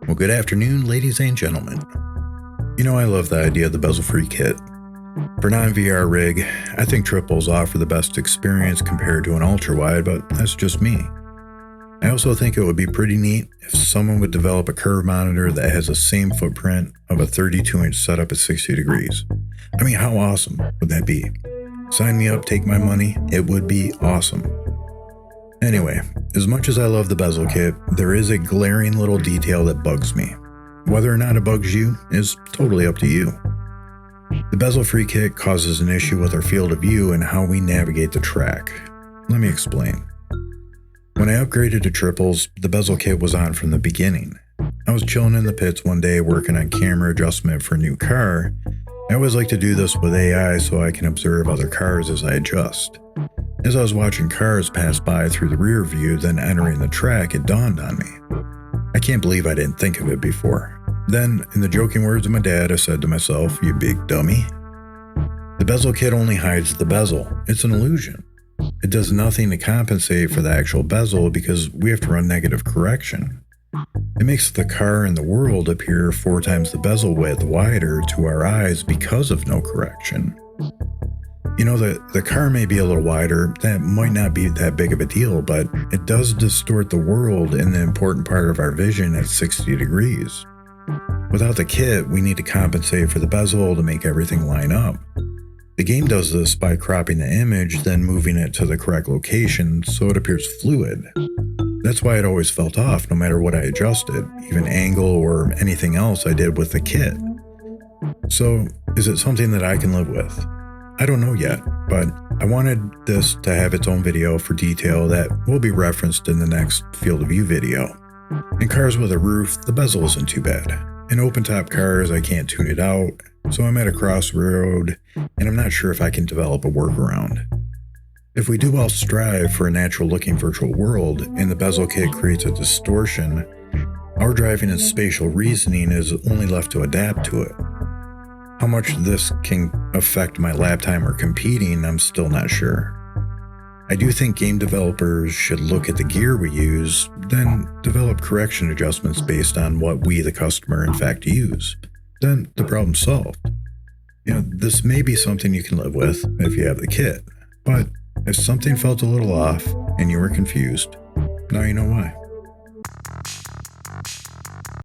Well, good afternoon, ladies and gentlemen. You know, I love the idea of the bezel-free kit. For non-VR rig, I think triples offer the best experience compared to an ultra-wide, but that's just me. I also think it would be pretty neat if someone would develop a curve monitor that has the same footprint of a 32-inch setup at 60 degrees. I mean, how awesome would that be? Sign me up, take my money, it would be awesome. Anyway, as much as I love the bezel kit, there is a glaring little detail that bugs me. Whether or not it bugs you is totally up to you. The bezel-free kit causes an issue with our field of view and how we navigate the track. Let me explain. When I upgraded to triples, the bezel kit was on from the beginning. I was chilling in the pits one day working on camera adjustment for a new car. I always like to do this with AI so I can observe other cars as I adjust. As I was watching cars pass by through the rear view, then entering the track, it dawned on me. I can't believe I didn't think of it before. Then, in the joking words of my dad, I said to myself, "You big dummy." The bezel kit only hides the bezel. It's an illusion. It does nothing to compensate for the actual bezel because we have to run negative correction. It makes the car and the world appear 4 times the bezel width wider to our eyes because of no correction. You know, the car may be a little wider, that might not be that big of a deal, but it does distort the world and the important part of our vision at 60 degrees. Without the kit, we need to compensate for the bezel to make everything line up. The game does this by cropping the image, then moving it to the correct location so it appears fluid. That's why it always felt off no matter what I adjusted, even angle or anything else I did with the kit. So, is it something that I can live with? I don't know yet, but I wanted this to have its own video for detail that will be referenced in the next field of view video. In cars with a roof, the bezel isn't too bad. In open-top cars, I can't tune it out, so I'm at a crossroad, and I'm not sure if I can develop a workaround. If we do all strive for a natural-looking virtual world, and the bezel kit creates a distortion, our driving and spatial reasoning is only left to adapt to it. How much this can affect my lap time or competing, I'm still not sure. I do think game developers should look at the gear we use, then develop correction adjustments based on what we, the customer, in fact use. Then the problem's solved. You know, this may be something you can live with if you have the kit, but if something felt a little off and you were confused, now you know why.